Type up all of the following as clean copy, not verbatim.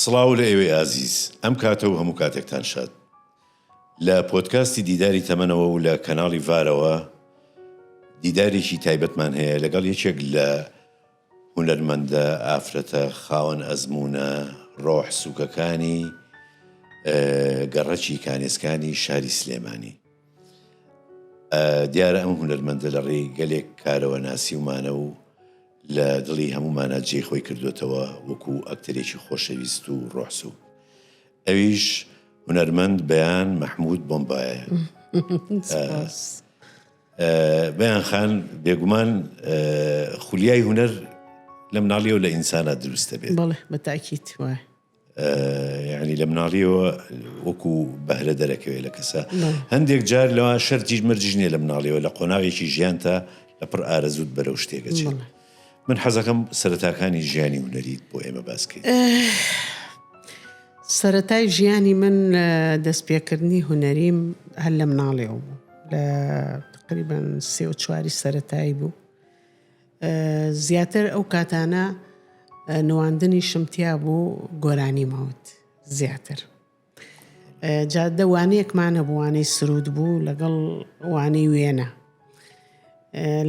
سڵاو لە ئێوەی ئازیز ئەم کاتەوە هەموو کاتێکتان شاد لە پۆدکاستی دیداری تەمەنەوە و لە کەناڵی ڤارەوە دیدارێکی تایبەتمان هەیە لەگەڵ یەکێک لە هونەرمەندە ئافرەتە خاوەن ئەزمونە ڕۆح سووکەکانی گەڕەکی کانێسکانی شاری سلێمانی. دیارە ئەم هونەرمەندە لە ڕێی گەلێک کارەوە ناسی ومانە و لە دڵی هەمومانە جێی خۆی کردوێتەوە وەکو ئەکتەرێکی خۆشەویست و ڕۆحسوو. ئەویش هونەرمەند بەیان مەحموود بۆمبایە. بەیان خان بێگومان خولیای هونەر لە مناڵیەوە لە ئینسانە دروستە بێت. بەڵێ بەتاکید وایە. یعنی لە مناڵیەوە وەکو بەهرە دەرەکەوێت لە کەسە. هەندێک جار لەوە شەرجیش مەرجیش نییە لە مناڵیەوە لە قۆناغێکی ژیان تا لە پڕ ئارەزوت بەرەو شتێکەچێت. من حەزەکەم سەرەتاکانی ژیانی هونەریت بۆ ئێمە باسکەیت. سەرەتای ژیانی من دەستپێکردنی هونەریم هەر لە مناڵێەوە بوو، لە تقریباً 3-4 سەرەتایی بوو. زیاتر ئەو کاتانە نواندنی شمتیا بوو گۆرانی ماوت زیاتر. جا دەوانەیەکمانە بووانەی سرود بوو لەگەڵ وانەی وێنە.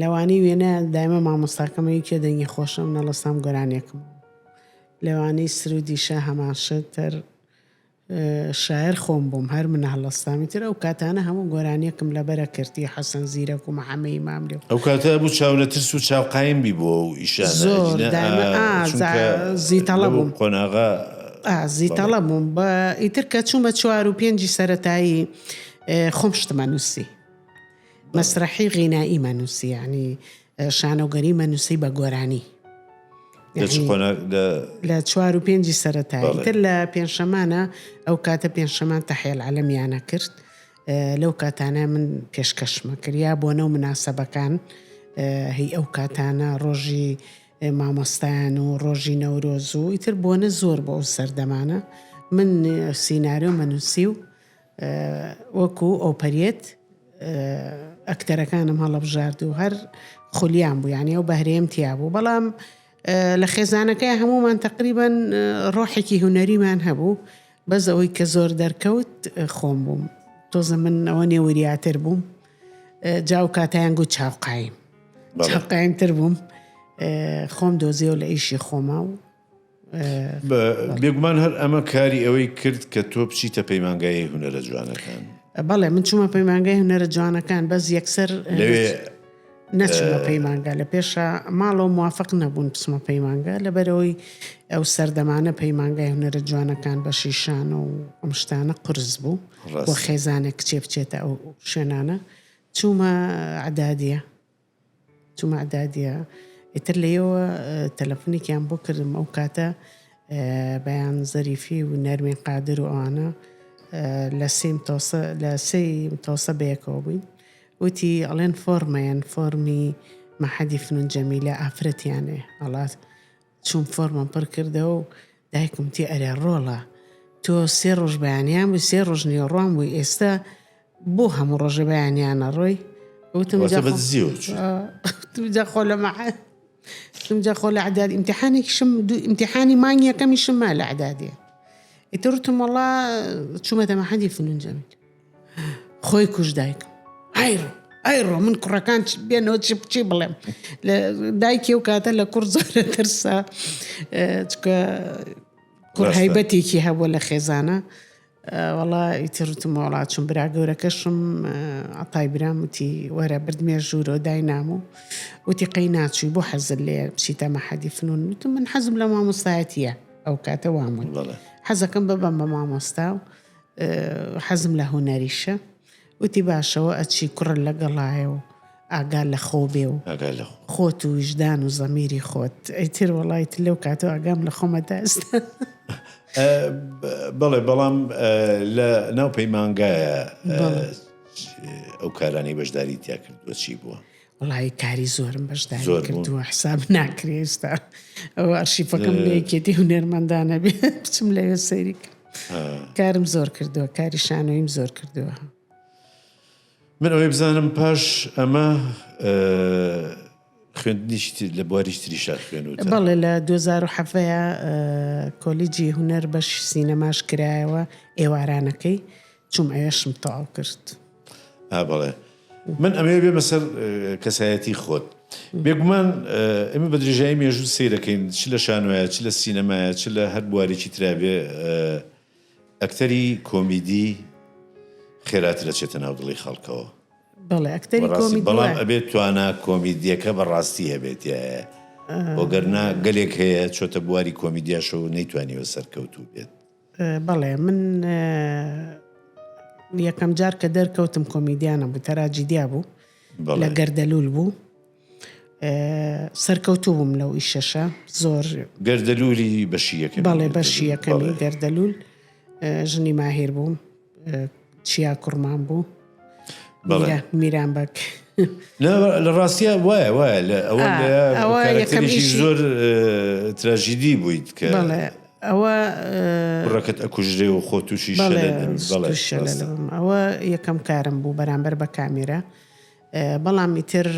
لەوانی وێنە دایمە مامۆستاکەمە یەکێ دەنگی خۆشم نەڵەسام گۆرانێکم. لەوانەی سرودیشە هەماشتر شاعر خۆم بووم، هەر منە هەڵەستامی تر ئەو کاتانە هەموو گۆرانیەکم لەبەرە کردی حەسەن زیرەک و مەحەممەد ئیمام لێ. ئەو کاتە بوو چاونە ترس و چاوقایم بی بۆ و ئیشانە زۆر دایمە زیتەڵە بووم، قۆناغا زیتەڵە بووم. بە ئیتر کە چوومە 4 و 5 سەرەتایی خۆم شتمە نووسی، مەسرحی غینایی مەنووسی، یعنی شانۆگەری مەنووسی بە گۆرانی لە 4 و 5 سەرەتایی. تر لە پێنجشەمانە ئەو کاتە پێنجشەمان تەحیە العەلەمیانە کرد. لەو کاتانە من پێشکەشمە کریا بۆ نەو مناسەبەکان. هی ئەو کاتانە ڕۆژی مامۆستایان و ڕۆژی نەورۆز و ئیتر بۆنە زۆر بۆ ئەو سەردەمانە من سیناریۆ مەنووسی و وەکو ئۆپەرێت ئەکتەرەکانم هەڵەبژارد و هەر خولیان بوو، یعنی ئەو بەهرەیەم تیا بوو. بەڵام لە خێزانەکەی هەمومان تقریباً ڕۆحێکی هونەریمان هەبوو، بەس ئەوەی کە زۆر دەرکەوت خۆم بووم. تۆزە من ئەوە نێوریاتر بووم، جاو کاتیان گوت چاوقایم تر بووم، خۆم دۆزیەوە لە ئیشی خۆما و بێگومان هەر ئەمە کاری ئەوەی کرد کە تۆ بچیتە پەیمانگای هونەرە جوانەکان. بەڵێ من چوومە پەیمانگای هونەرە جوانەکان، بەس یەکسەر نەچوومە پەیمانگا. لە پێشە ماڵەوە موافق نەبوون بچمە پەیمانگا لەبەرەوەی ئەو سەردەمانە پەیمانگای هونەرە جوانەکان بە شیشانە و ئەم شتانە قرس بوو بۆ خێزانێک کچێ بچێتە ئەو شوێنانە. چوومە عەدادیە ئیتر لێەوە تەلەفۆنێکیان بۆ کردم. ئەو کاتە بەیان زەریفی و نەرمین قادر و ئەوانە لە 3 تۆسە بەیەکەوە بووین. وتی ئەڵێن فۆرمەیەن، فۆرمی مەحەدی فنون جەمیلە ئافرەتیانێ. ئەڵات چوون فۆرمەم پڕ کردەوە و دایکم تی ئەرێ ڕۆڵە تۆ 3 ڕۆژ بەیانیان بووی، 3 ڕۆژ نیێڕوان بووی، ئێستا بۆ هەموو ڕۆژە بەیانیانە ڕۆی. وتم خۆ لە مەحەد جا خۆ لە عەداد ئیمتیحانی مانگی یەکەمیشم ما لە عەدادیە. ئیتر وتم وەڵا چوومەتە مەحەدی فنون جەمیل. خۆی کوژ دایکم، ئایڕۆ من کوڕەکان بێنەوە چی بڵێم. دایکی ئەو کاتە لە کوڕ زۆرە ترسا، چکە کوڕ هەیبەتێکی هەبووە لە خێزانە. وەڵا ئیتر وتم وەڵا چوون برا گەورەکەشم عەتای برام وتی وەرە بردمێ ژوورەوە داینام و وتی قەی ناچووی بۆ حەزت لێ بچیتە مەحەدی فنون. وتم من حەزم لە مامۆستایەتیە ئەو کاتە وامون، حەزەکەم ببەم بە مامۆستا و حەزم لە هونەریشە. وتی باشەوە ئەچی کوڕە لەگەڵایە و ئاگال لە خۆ بێ و خۆت و وجدان و زەمیری خۆت. ئەیتر وەڵایت لەو کاتەوە ئاگام لە خۆمەدا ئێستا. بەڵێ بەڵام لە ناو پەیمانگایە ئەو کارانی بەشداری تیا کردووە چی بووە؟ وڵی کاری زۆرم بەشداری کردووە، حساب ناکرێ. ئێستا ئەو ئەرشیفەکەم لە یەکێتی هونەرمەندانە بێ بچم لەوێ سەیری کارم زۆر کردووە، کاری شانۆیم زۆر کردووە. من ئەوەی بزانم پاش ئەمە خوێندنیش لە بواریش تریشا خوێنوتە بەڵێ لە 2007 کۆلیجی هونەر بەش سینەماش کرایەوە ئێوارانەکەی چوم ئەوێشم تەواو کرد. بەڵێ من ئەمێ بێ بەسەر کەسایەتی خۆت بێگومان ئێمە بە درێژایی مێژوو سیرەکەین چ لە شانۆیە چ لە سینەمایە چ لە هەر بوارێکی ترابێ ئەکتەری کۆمیدی خێراترە چێتە ناو دڵی خەڵکەوە. بەڵێ ئەکتەری کۆمیدی بەڵام ئەبێت توانە کۆمیدیەکە بەڕاستی هەبێت بۆگەرنا گەلێک هەیە چۆتە بواری کۆمیدیاشەوە نەیتوانیوە سەرکەوتوو بێت. بەڵێ من یەکەم جار کە دەرکەوتم کۆمیدیانە بوو تەراجی دیا بوو لە گەردەلول بوو سەرکەوتوو بووم لەو ئیشەشە زۆر گەردەلولی بەشی یەکەمی. بەڵێ بەشی یەکەمی گەردەلول ژنی ماهیر بووم چیا کوڕمان بوو میران بەک لە ڕاستیە وایە ئەوە کارکتەرێکی زۆر تراژیدی بوویت کە ئەوە ڕەکەت ئەکوژرێ و خۆ تووشی ئەوە یەکەم کارم بوو بەرامبەر بە کامێرە. بەڵام ئیتر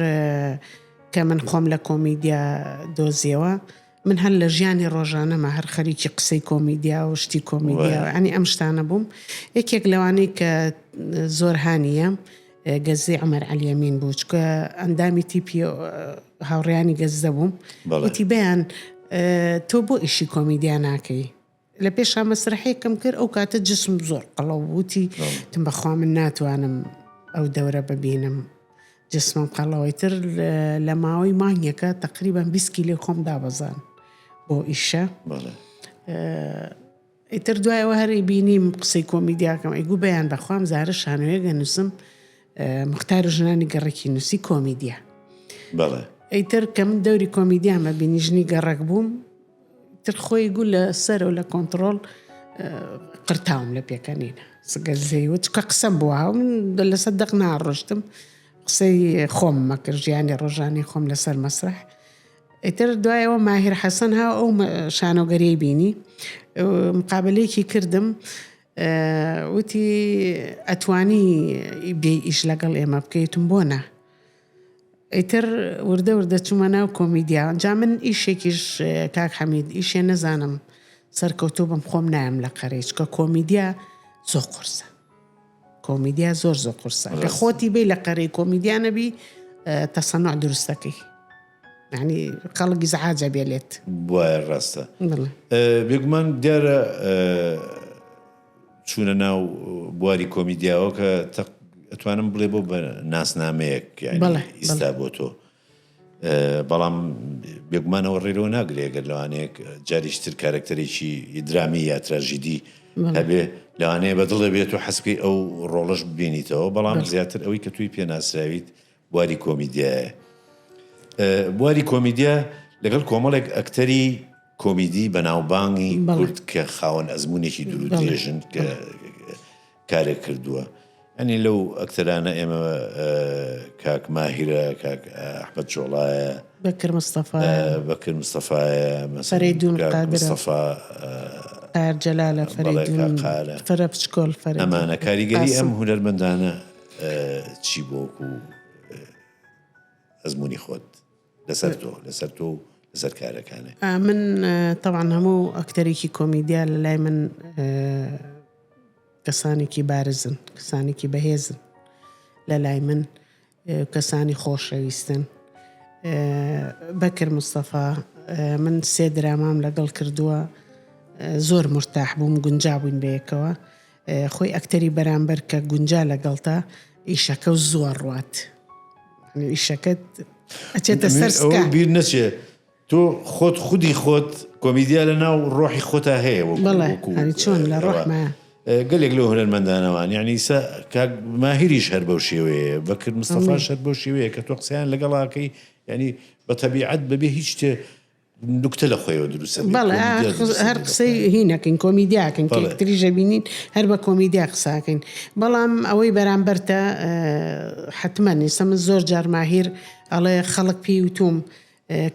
کە من خۆم لە کۆمیدیا دۆزیەوە من هەر لە ژیانی ڕۆژانەمە هەر خەریکی قسەی کۆمیدیا و شتی کۆمیدیا ینی ئەم شتانە بووم. یەکێک لەوانەی کە زۆر هانیە گەزەی عومەر عەلیەمین بوو چکە ئەندامی تیپی هاوڕێیانی گەزدە بووم وتی بەیان تۆ بۆ ئیشی کۆمیدیا ناکەی. لە پێشا مەسرحەیەکەم کرد ئەو کاتە جسم زۆر قەڵەو بووتی تم بەخوا من ناتوانم ئەو دەورە ببینم جسمم قەڵەوەی تر لە ماوەی مانگێکە تقریبان 20 کیلۆ خۆم دابەزان بۆ ئیشە. ئیتر دوایەوە هەری بینیم قسەی کۆمیدیاکەم ئەیگو بەیان بەخوام زارە شانۆیەگە نووسم مختار ژنانی گەڕێکی نووسی کۆمیدیا. ئەیتر کە من دەوری کۆمیدیامە بینی ژنی گەڕێک بووم تر خۆی گو لە سەر و لە کۆنتڕۆڵ قرتاوم لە پێکەنینە سگەزەیوە چکە قسەم بووە من لە سەدەق ناڕۆشتم قسەی خۆم مەکرد ژیانی ڕۆژانی خۆم لەسەر مەسرح. ئیتر دوایەوە ماهیر حەسەن ها ئەو شانۆگەریەی بینی مقابلەیەکی کردم وتی ئەتوانی بێ ئیش لەگەڵ ئێمە بکەیتم بۆ نا. ئیتر وردە وردە چوومە ناو کۆمیدیا جا من ئیشێکیش کاک حەمید ئیشێ نەزانم سەرکەوتوو بم خۆم نایم لە قەرەی چکە کۆمیدیا زۆر قورسە کۆمیدیا زۆر قورسە لە خۆتی بێ لە قەرەی کۆمیدیا نەبی تەسەنوع دروستەکەی یعنی خەڵکی زەحاجە بێلێت وایە ڕاستە. بێگومان دیارە چوونە ناو بواری کۆمیدیاوە کە ئەتوانم بڵێ بۆ بە ناسنامەیەک ئیستا بۆ تۆ بەڵام بێگومانەوە ڕێرەوە ناگرێگەر لەوانەیەک جاریشتر کارکتەرێکی درامی یا تراژیدی هەبێ لەوانەیە بەدڵە بێت و حەسبکەی ئەو ڕۆڵەش ببینیتەوە بەڵام زیاتر ئەوەی کە توی پێناسراویت بواری کۆمیدیایە. بواری کۆمیدیا لەگەڵ کۆمەڵێک ئەکتەری کۆمیدی بەناوبانگی کورد کە خاوەن ئەزمونێکی دوور و درێژن کارێک کردووە. ئەنی لەو ئەکتەرانە ئێمە کاک ماهیرە کاک ئەحمەد جۆڵایە بەکر مستەفایە فەریدون مستەفا جەلالە فەریدون فەرە پچکۆل ئەمانە کاریگەری ئەم هونەرمەندانە چی بۆکو ئەزمونی خۆت لەسەر تۆ لەسەر کارەکانە. من طبعا هەموو ئەکتەرێکی کۆمیدیا لە لای من کەسانێکی بارزن کەسانێکی بەهێزن لە لای من کەسانی خۆشەویستن. بەکر مستەفا من 3 درامام لەگەڵ کردووە زۆر مرتاح بووم گونجا بووین بەیەکەوە خۆی ئەکتەری بەرامبەر کە گونجا لەگەڵتا ئیشەکە و زۆر ڕوات ئیشەکەت ئەچێتە سەرسکە بیر نەچێ تۆ خۆت خودی خۆت کۆمیدیا لە ناو ڕۆحی خۆتا هەیە بەڵێ چۆن لە ڕۆحمە گەلێک لەو هونەرمەندانەوان یعنی ماهیریش هەر بەو شێوەیە بەکر مستەفاش هەر بەو شێوەیە کە تۆ قسەیان لەگەڵاکەی ینی بە تەبیعەت بەبێ هیچ شتێ نوکتە لە خۆیەوە دروستە بەڵێ هەر قسەی هینەکەین کۆمیدیاکەین کە یەکتریژە بینین هەر بە کۆمیدیا قساکەین. بەڵام ئەوەی بەرامبەرتە حتمەن ئێستا من زۆر جار ماهیر ئەڵێ خەڵک پێی وتوم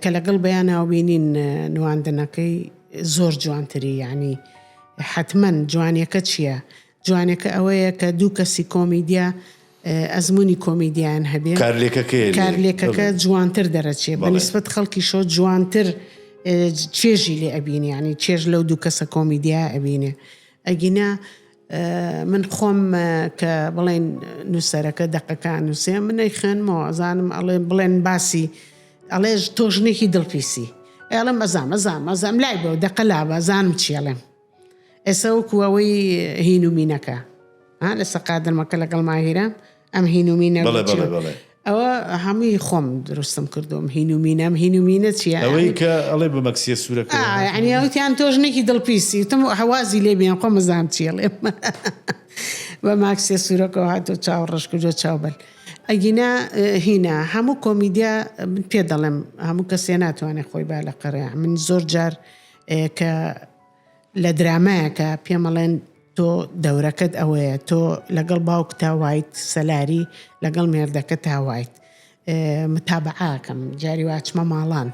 کە لەگەڵ بەیاناو بینین نواندنەکەی زۆر جوانتری یعنی حتمەن جوانیەکە چییە؟ جوانەکە ئەوەیە کە دوو کەسی کۆمیدیا ئەزمموی کۆمیدیان هەبێ کارلێکەکە جوانتر دەرەچێ بەنسبەت خەڵکی شۆ جوانتر چێژی لێ ئەبینێ ینی چێژ لەو دوو کەسە کۆمیدیا ئەبینێ ئەگینا من خۆم کە بڵێن نووسەرەکە دەقەکان نووسێ منەی خوێنمەوە ئەزانم ئەڵێ بڵێن باسی ئەڵێژ تۆژنێکی دڵپیسی ئەڵم ئەزام لای بۆ دەقە لابە زانم چێڵێم ئێستا وەکوەوەی هینومینەکە لە سەقادرمەکە لەگەڵ ماهیرام ئەم هینومینە ئەوە هەمووی خۆم دروستم کردوم هینومینە چیە ئەوەی کە ئەڵێ بە مەکسیە سوورەکە ینی ئەوتیان تۆژنێکی دڵپیسی وتم هەوازی لێ بێن خۆ مەزانم چێڵێم بە ماکسیە سوورەکەەوە هاتۆ چاو ڕشکردۆ چاوبەل ئەگینا هینە هەموو کۆمیدیا پێ دەڵێم هەموو کەسێ ناتوانێت خۆی با لە قەڕێ من زۆر جار کە لە درامایەکە پێمەڵێن تۆ دەورەکەت ئەوەیە تۆ لەگەڵ باوک تاوایت سەلاری لەگەڵ مێردەکە تاوایت متابعاکەم جاری واچمە ماڵان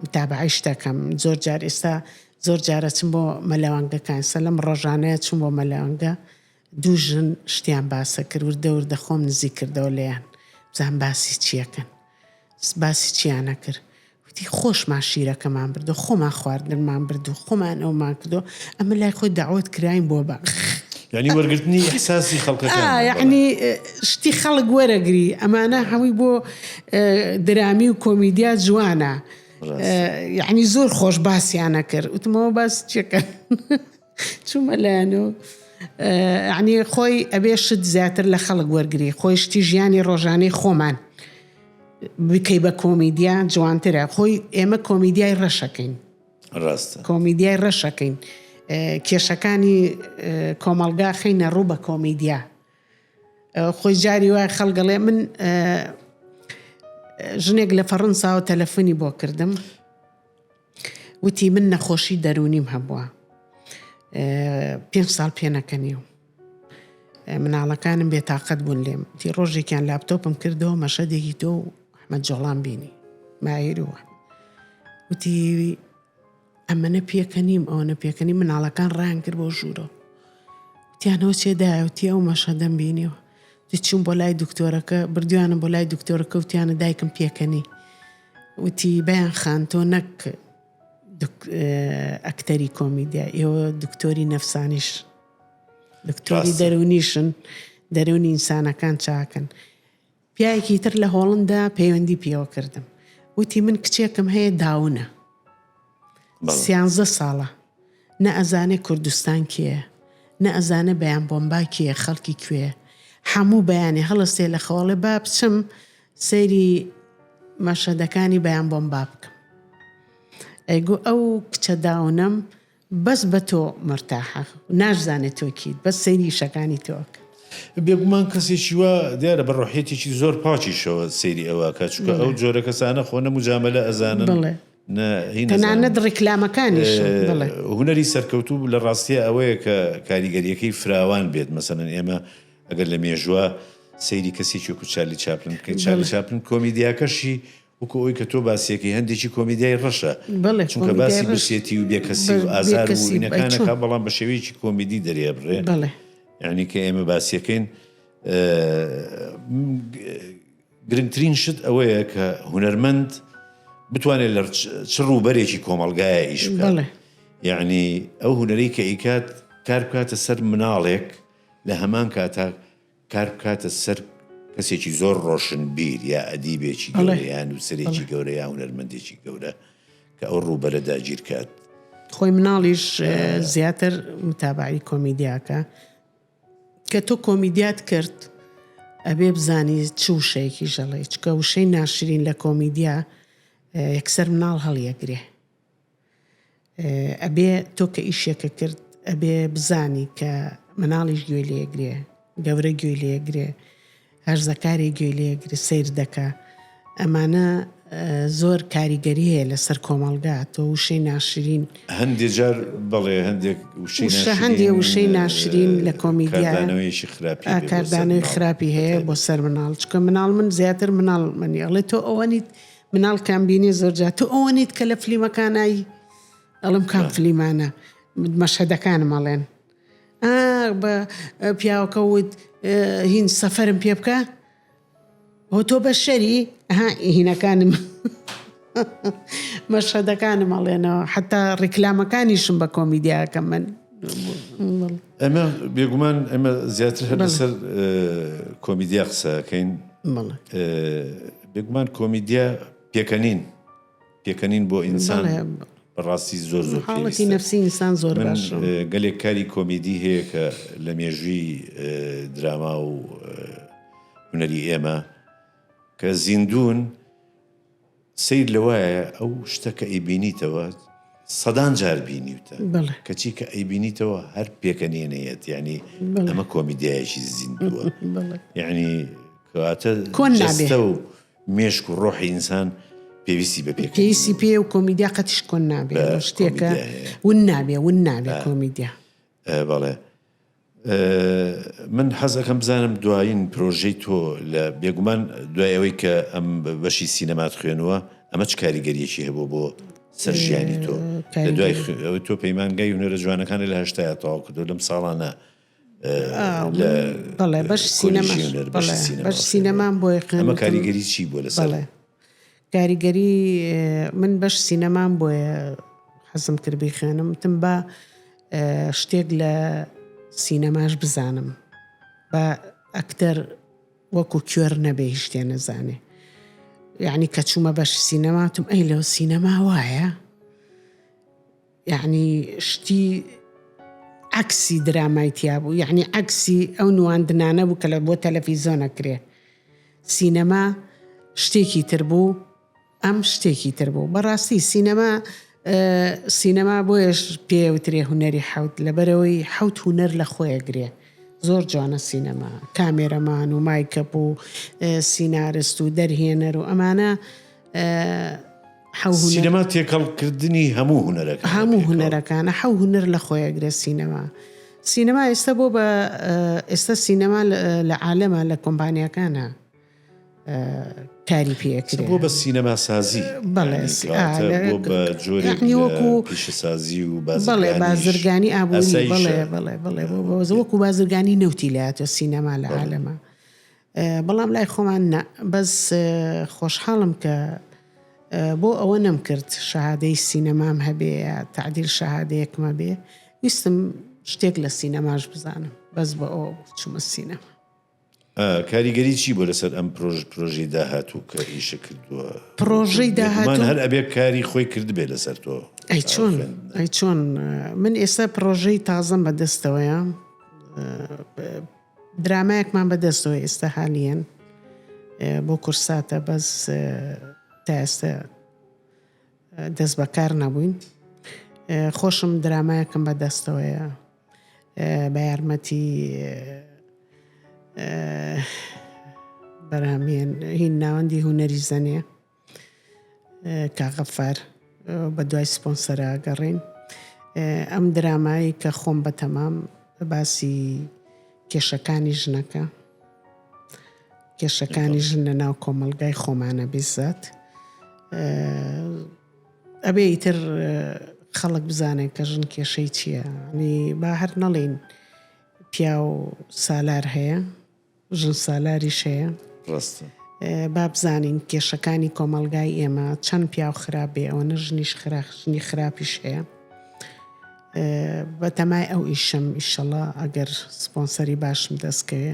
متابعی شتەکەم زۆر جار ئێستا زۆر جارە چم بۆ مەلەوانگەکان سەلەم ڕۆژانەیە چم بۆ مەلەوانگە دوو ژن شتیان باسە کرد وردە خۆم نزیک کردەوە لێیان بزان باسی چیەکەن باسی چیانە کرد وتی خۆشمان شیرەکەمان بردو خۆمان خواردنمان بردو خۆمان ئەومان کردو ئەمە لای خۆی داوت کراین بۆ بە یعنی وەرگرتنی ئەحساسی خەڵکەکان یعنی شتی خەڵک وەرەگری ئەمانە هەمووی بۆ درامی و کۆمیدیا جوانە یعنی زۆر خۆش باسییانە کرد وتمەوە باس چێکەن چوومە لایەنەوە یعنی خۆی ئەبێ شت زیاتر لە خەڵک وەرگری خۆی شتی ژیانی ڕۆژانەی خۆمان بکەی بە کۆمیدیا جوانترە خۆی ئێمە کۆمیدیای ڕەشەکەین ڕاستە کۆمیدیای ڕەشەکەین کێشەکانی کۆمەلگا خەینە ڕوو بە کۆمیدیا خۆی جاری وای خەڵگەڵێ من ژنێک لە فەڕەنساوە تەلەفۆنی بۆ کردم وتی من نەخۆشی دەرونیم هەبووە 5 ساڵ پێ نەکەنیوم مناڵەکانم بێتاقەت بوون لێم تی ڕۆژێکیان لاپتۆپم کردەوە مەشەدێکی تۆ ئەحمەد جۆڵان بینی ماهیروە وتی ئەمەنە پێکەنیم ئەوەنە پێکەنی مناڵەکان ڕیان کرد بۆ ژوورە وتیانەوە چێدایوتی ئەو مەشەدەم بینیەوە چوون بۆ لای دکتۆرەکە بردویانم بۆ لای دکتۆرەکە وتیانە دایکم پێکەنی وتی بەیان خان تۆ نەک ئەکتەری کۆمیدیا ئێوە دکتۆری نەفسانیش دکتۆری دەرونیشن دەرونی ئینسانەکان چاکن پیاوێکی تر لە هۆڵندا پەیوەندی پێوە کردم وتی من کچێکم هەیە داونە 13 ساڵە نە ئەزانێ کوردستان کێیە نە ئەزانە بەیان بۆمبا کێیە خەڵکی کوێیە هەموو بەیانی هەڵستێ لە خۆڵێ با بچم سەیری مەشەدەکانی بەیان بۆمبا بکەم ئەیگو ئەو کچە داونەم بەس بە تۆ مرتاحە ناشزانێت تۆکیت بەس سەیری شەکانی تۆک بێگومان کەسێکی وە دیارە بە ڕۆحێتێکی زۆر پاچیشەوە سەیری ئەوەکە چونکە ئەو جۆرە کەسانە خۆنە مجاملە ئەزانن تەنانەت ڕیکلامەکانیش هونەری سەرکەوتوو لە ڕاستیە ئەوەیە کە کاریگەریەکەی فراوان بێت مەسەلەن ئێمە ئەگەر لە مێژووە سەیری کەسێکی وەکو چارلی چاپلن بکەین چارلی چاپلن کۆمیدیاکەشی وەکو ئەوەی کە تۆ باسیەکەی هەندێکی کۆمیدیای ڕەشە چونکە باسی بسێتی و بێکەسی و ئازار و وینەکانەکە بەڵام بە شێوەیەکی کۆمیدی دەریێبڕێ یعنی کە ئێمە باسیەکەین گرنگترین شت ئەوەیە کە هونەرمەند بتوانێت لە چ ڕووبەرێکی کۆمەلگایە ئیش بکات یعنی ئەو هونەرەی کە ئیکات کار بکاتە سەر مناڵێک لە هەمان کاتا کار بکاتە سەر کەسێکی زۆر ڕۆشن بیر یا ئەدیبێکی گەورە یان نووسەرێکی گەورە یا هونەرمەندێکی گەورە کە ئەو ڕووبەرە داگیر کات خۆی مناڵیش زیاتر متابعی کۆمیدیاکە کە تۆ کۆمیدیات کرد ئەبێ بزانی چ وشەیەکی ژەڵێ چکە وشەی ناشرین لە کۆمیدیا یەکسەر مناڵ هەڵیەگرێ ئەبێ تۆ کە ئیشێکە کرد ئەبێ بزانی کە مناڵیش گوێ لێگرێ گەورە گوێ لێگرێ هەرزەکاری گوێ لێگرێ سیر دەکا ئەمانە زۆر کاریگەری هەیە لەسەر کۆمەڵگا تۆ وشەی ناشرین هەندێک جار بەڵێ هەندێک هەندێک وشەی ناشرین لە کۆمیدیا کاردانەوەی خراپی هەیە بۆ سەر مناڵ چکە مناڵ من زیاتر مناڵ منی ئەڵێ تۆ ئەوەنیت مناڵ کامبینی زۆرجار تۆ ئەوەنیت کە لە فلیمەکانایی ئەڵم کام فلیمانە مەشهەدەکانم ئەڵێن بە پیاوەکە وت هین سەفەرم پێ بکە هۆ تۆ بە شەری هینەکانم مەشهەدەکانم ئەڵێنەوە حتا ڕیکلامەکانیشم بە کۆمیدیاکەم من ئەمە بێگومان ئەمە زیاتر هەر لەسەر کۆمیدیا قسەکەین بێگومان کۆمیدیا پێکەنین بۆ ئینسان بەڕاستی زۆر حاڵەتی نەفسی ئینسان زۆر باش گەلێک کاری کۆمیدی هەیە کە لە مێژووی دراما و هونەری ئێمە کە زیندوون سیر لەوایە ئەو شتەکە ئەیبینیتەوە سەدان جار بینیوتە کەچی کە ئەیبینیتەوە هەر پێکەنێنەیەت یعنی ئەمە کۆمیدیایەکی زیندووە یعنی کەواتە جەستە و مێشک و ڕۆحی ئینسان پێویستی بە پێویستی پێ و کۆمیدیا قەتیش کۆن نابێ شتێکە ون نابێ کۆمیدیا بەڵێ من حەزەکەم بزانم دوایین پرۆژەی تۆ لە بێگومان دوای ئەوەی کە ئەم بەشی سینەمات خوێنووە ئەمە چ کاریگەریەکی هەبوو بۆ سەرژیانی تۆ لە دوای ئەوەی تۆ پەیمانگای هونەرە جوانەکانی لە هەشتایا تەواو کردو لەم ساڵانە بەڵێ بەش سینەمان بۆ ئەمە کاریگەری چی بۆ لەسەر کاریگەری من بەش سینەمان بۆیە حەزم کرد بخوێنم تم بە شتێک لە سینەماش بزانم بە ئەکتەر وەکو کوێر نەبێ شتێ نەزانێ یعنی کە چوومە بەش سینەماتم ئەی لەو سینەما وایە یعنی شتی عکسی درامای تیا بوو یعنی عکسی ئەو نواندنانە بوو کە لە بۆ تەلەڤیزۆنەکرێ سینەما شتێکی تر بوو ئەم شتێکی تر بوو بەڕاستی سینەما بۆیش پێوترێ هونەری حەوت لەبەرەوەی حەوت هونەر لە خۆیەگرێ زۆر جوانە سینەما کامێرەمان و مایکەپ و سینارست و دەرهێنەر و ئەمانە سینەما تێکەڵکردنی هەموو هونەرەکانە حەو هونەر لە خۆیەگرێ سینەما ئێستا بۆ بە ئێستا سینەما لە عالەمە لە کۆمپانیەکانە کاری پێکرێ بۆ بە سینەما سازی بە جۆرێکی پیشەسازی و بازرگانی ئابووری بڵێ وەکو بازرگانی نەوتیلاتە سینەما لە عالەمە بەڵام لای خۆمان بەس خۆشحاڵم کە بۆ ئەوە نەمکرد شەهادەی سینەمام هەبێ تعدیل شەهادەیەکمە بێ ویستم شتێک لە سینەماش بزانم بەس بە ئەوە چوومە سینەما کاریگەری چی بۆ لەسەر ئەم پرۆژەی داهاتوو کە ئیشە کردووە پرۆژەی داهاتوو هەر ئەبێ کاری خۆی کرد بێ لەسەر تۆ ئەی چۆن من ئێستا پرۆژەی تازەم بەدەستەوەیە درامایەکمان بەدەستەوە ئێستا حالیەن بۆ کورساتە بەس تا ئێستا دەست بەکار نەبووین خۆشم درامایەکەم بەدەستەوەیە بە یارمەتی بەرامێن هین ناوەندی هونەری زەنێ کاغەفار بە دوای سپۆنسەرە گەڕین ئەم درامایی کە خۆم بە تەمام باسی کێشەکانی ژنەکە کێشەکانی ژن لە ناو کۆمەلگای خۆمانە بیزات ئەبێ ئیتر خەڵک بزانێت کە ژن کێشەی چییە نی با هەر نەڵێن پیا و سالار هەیە ژن سالاریش هەیە با بزانین کێشەکانی کۆمەلگای ئێمە چەند پیا و خراپێ ئەوەنە ژنی خراپیش هەیە بە تەمای ئەو ئیشم ئیشەڵا ئەگەر سپۆنسەری باشم دەستکەوێ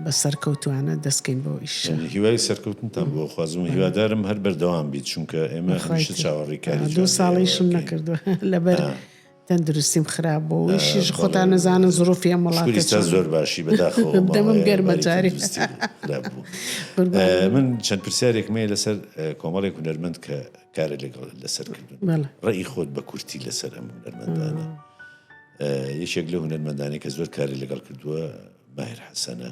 بە سەرکەوتوانە دەستکەین بۆ ئیش هیوای سەرکەوتنتان بۆ خوازم هیوادارم هەر بەردەوام بیت چونکە ئێمە هەمیشە چاوەڕێی کاری 2 ساڵیشم نەکردووە لەبەر تەندروستیم خراپ بۆ ویشیش خۆتان نەزانن زۆرۆفی ئەم وڵاتە زۆر باشی بەداخەوە دەمم گەرمە جارێ من چەند پرسیارێکمێ لەسەر کۆمەڵێک هونەرمەند کە کارە لەگەڵ لەسەر کردن ڕێی خۆت بە کورتی لەسەر ئەم هونەرمەندانە یەکێک لە هونەرمەندانی کە زۆر کاری لەگەڵ کردووە ماهر حەسەنە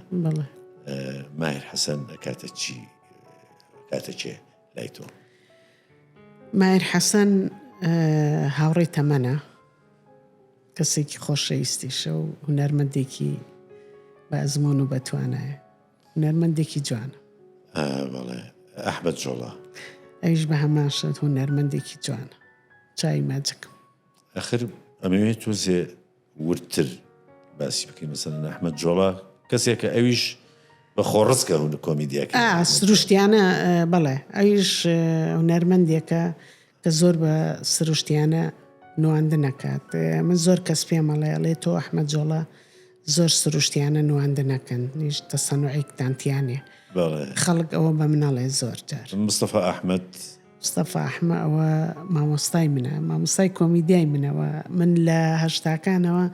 ماهر حەسەن کاتە چی کاتە چێ لای تۆ ماهر حەسەن هاوڕێی تەمەنە کەسێکی خۆشەویستیشە و هونەرمەندێکی بە ئەزمۆن و بەتوانایە هونەرمەندێکی جوانە بەڵێ ئەحمەد جۆڵا ئەویش بە هەمان شت هونەرمەندێکی جوانە چای ماجەکەم ئەخر ئەمەوێت تۆزێ ورتر باسی بکەین مەسەلەن ئەحمەد جۆڵا کەسێکە ئەویش بە خۆڕستکە هون کۆمیدیاکە سروشتیانە بەڵێ ئەویش هونەرمەندێکە کە زۆر بە سروشتیانە نواندە نەکات. من زۆر کەس پێم ئەڵێ تۆ ئەحمەد جۆڵە زۆر سروشتیانە نواندە نەکەن نیش تەسەنوعیکتانتیانێ خەڵک ئەوە بە مناڵێ زۆر جار. مستەفا ئەحمەد ئەوە مامۆستای منە، مامۆستای کۆمیدیای منەوە. من لە هەشتاکانەوە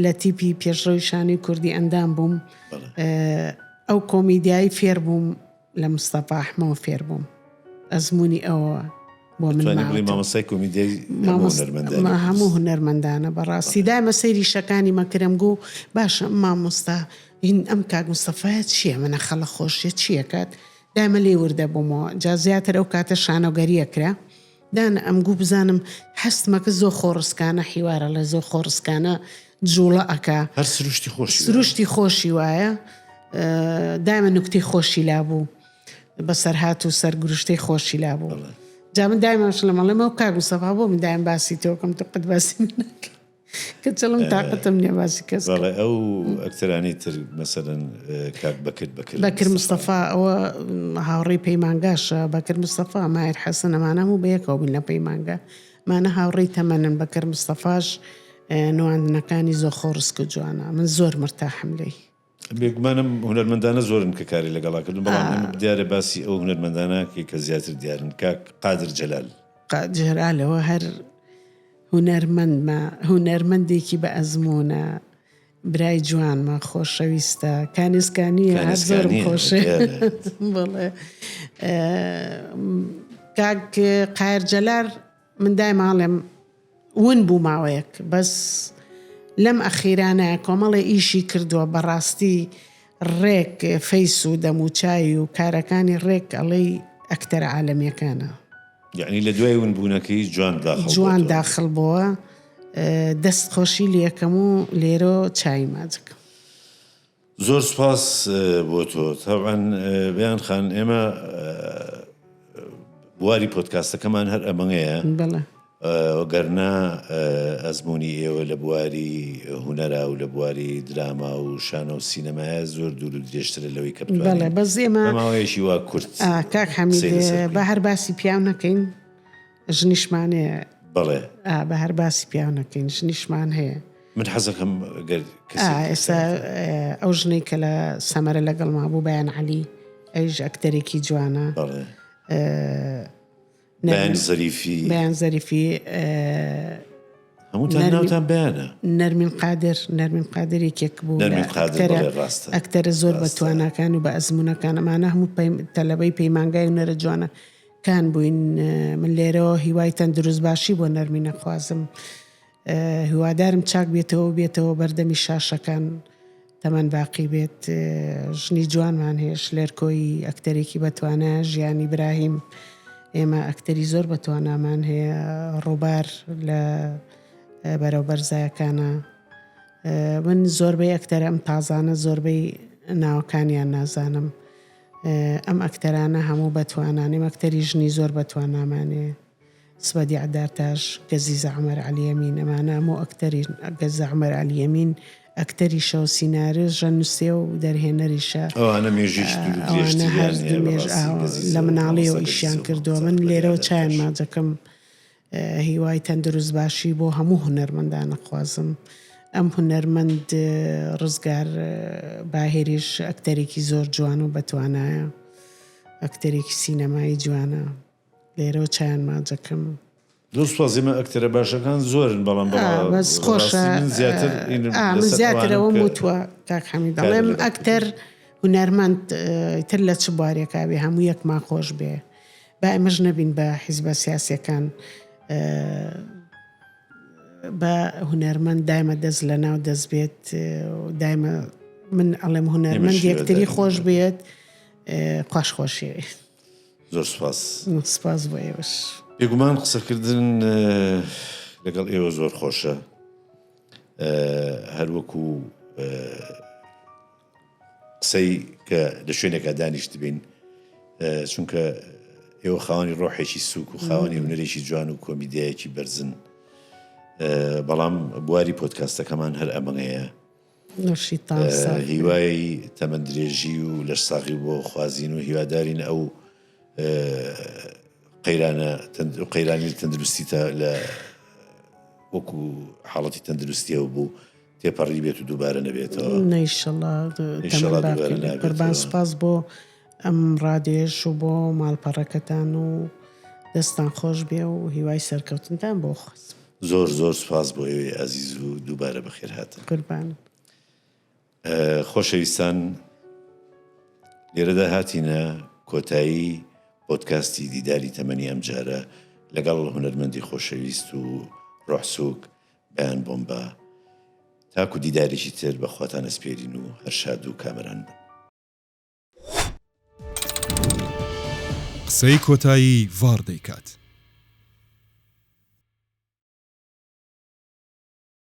لە تیپی پێشڕەوی شانی کوردی ئەندام بووم. ئەو کۆمیدیایی فێر بووم لە مستەفا ئەحمەوە فێر بووم. ئەزمموی ئەوە بۆ من مامۆستای کۆمیدیای هەموو هونەرمەندانە بەڕاستی دایمە سەیری شەکانی مەکرم گو باشە مامۆستا ئەم کاک مستەفایە چییە منە خەڵە خۆشیە چیەکات دایمە لێ وردە بوومەوە. جا زیاتر ئەو کاتە شانۆگەریەکرا دانە ئەمگو بزانم هەستمەکە زۆر خۆڕسکانە حیوارە لە زۆر خۆڕسکانە جوڵە ئەکا هەر سروشتی خۆشی وایە. دایمە نوکتی خۆشی لابوو بەسەر هات و سەرگروشتەی خۆشی لابوو. جا من دایمەش لە مەڵێمە و کاک مستەفا بۆ من دایم باسی تۆکەم تو قەت باسی من نەکە کە چڵم تااقەتم نییە باسی کەس. ئەو ئەکتەرانی تر مەسەرەن کاک بەکر مستەفا ئەوە هاوڕێی پەیمانگاشە. بەکر مستەفا ماهر حەسەن ئەمانە و بەیەکەوە بوون لە پەیمانگا مانە هاوڕێی تەمەنن. بەکر مستەفاش نواندنەکانی زۆر خۆڕسک و جوانە. من زۆر مرتاحم لێی. بێگومانم هونەرمەندانە زۆرن کە کاری لەگەڵاکردن بەڵام دیارە باسی ئەو هونەرمەندانەکە کە زیاتر دیارن کاک قادر جەلالەوە هەر هونەرمەندێکی بە ئەزمونە برای جوانمە خۆشەویستە کانیسکانیە هەر زۆر خۆشێ بڵێ. کاک قایر جەلار من دایماڵێم ون بوو ماوەیەک بەس لەم ئەخیرانە کۆمەڵی ئیشی کردووە بەڕاستی ڕێک فەیس و دەموچای و کارەکانی ڕێک ئەڵەی ئەکتەرە عالەمیەکانە. یعنی لە دوای ونبوونەکەی جوان داخل بووە. دەست خۆشی لەکەم و لێرە چای ماجەکەم. زۆر سپاس بۆ تۆ. تەبعاً بیان خان ئێمە بواری پۆدکاستەکەمان هەر ئەمەیە گەرنا ئەزمموی ئێوە لە بواری هوەرا و لە بواری دراما و شانە و سینەمایە زۆر دوور و درێژترە لەوەی کە بەس ئێمە ماوەیەشی وا کورت کاک حەمید بە هەر باسی پیاو نەکەین ژنیشمانەیە. بەڵێ بە هەر باسی پیاو نەکەین ژنیشمان هەیە. من حەزەکەم ئێستا ئەو ژنەی کە لە سەمەرە لەگەڵ ما بوو بەیان عەلی ئەویش ئەکتەرێکی جوانە. بەیان زەریفی هەمووتان ناوتان بەیانە. نەرمین قادرێکێک بوو ئەکتەرە زۆر بە تواناکان و بە ئەزمونونەکان ئەمانە هەموو تەلەبەی پەیمانگای و نەرە جوانە کان بووین. من لێرەوە هیوای تەندروست باشی بۆ نەرمی نەخوازم. هیوادارم چاک بێتەوە بەردەمی شاشەکان تەمەەن باقی بێت. ژنی جوانمان هەیە لێرکۆی ئەکتەرێکی بەتوانە ژیانی براهیم. ئێمە ئەکتەری زۆر بەتوانامان هەیە ڕووبار لە بەرەوبەرزایەکانە. من زۆربەی ئەکتەرە ئەم تازانە زۆربەی ناوەکانیان نازانم. ئەم ئەکتەرانە هەموو بەتوانانێ ئەکتەری ژنی زۆر بەتوانامانێ. سبەدی عەداتاش گەزیزە عومەر عەلیەمین ئەمانە هەموو ئەکتەری گەزە عومەر عەلیەمین ئەکتەری شەو سینارە ژەنووسێ و دەرهێنەریشە لە مناڵیەوە ئیشیان کردووە. من لێرەوە چایان ماجەکەم هیوای تەندروست باشی بۆ هەموو هونەرمەندانە خوازم. ئەم هونەرمەند ڕزگار باهێریش ئەکتەرێکی زۆر جوان و بەتوانایە ئەکتەرێکی سینەمایی جوانە. لێرەوە چایان ماجەکەم. دۆستوازیمە ئەکتەرە باشەکان زۆرن بەڵام بەس خۆشە من زیاترەوە وتووە کاک حەمید دەڵێم ئەکتەر هونەرمەند تر لە چ بوارێکاوێ هەموو یەکمان خۆش بێ. با ئێمەش نەبین بە حیزبە سیاسیەکان بە هونەرمەند دایمە دەست لە ناو دەست بێت. دایمە من ئەڵێم هونەرمەند یەکتری خۆش بێت خوش خۆشی. زۆر سپاس بۆ ئێوەش. بێگومان قسەکردن لەگەڵ ئێوە زۆر خۆشە. هەروەکو قسەی کە لە شوێنێکە دانیشت بین چونکە ئێوە خاوەنی ڕۆحێکی سووک و خاوەنی هونەرێکی جوان و کۆمیدیایەکی بەرزن. بەڵام بواری پۆدکاستەکەمان هەر ئەمەیە نشیطان صافی هیوای تەمەندرێژی و لەش ساغی بۆ خوازین و هیوادارین ئەو قەیرانی تەندروستیتە لە وەکو حاڵەتی تەندروستیەوە بوو تێپەڕی بێت و دووبارە نەبێتەوە قوربان سوپاس بۆ ئەم ڕادێش و بۆ ماڵپەڕەکەتان و دەستان خۆش بێ و هیوای سەرکەوتنتان بۆ خواست زۆر زۆر سوپاس بۆ ئێوەی عەزیز و دووبارە بەخێر هاتن قوربان خۆشەویستان لێرەدا هاتینە کۆتایی پۆدکاستی دیداری تەمەنی ئەم جارە لەگەڵ هونەرمەندی خۆشەویست و ڕۆحسووک بەیان بۆمبە تاکو دیدارێکی تر بەخواتان ئەسپێرین و هەرشاد و کامەران بن. قسەی کۆتایی ڤار دەیکات.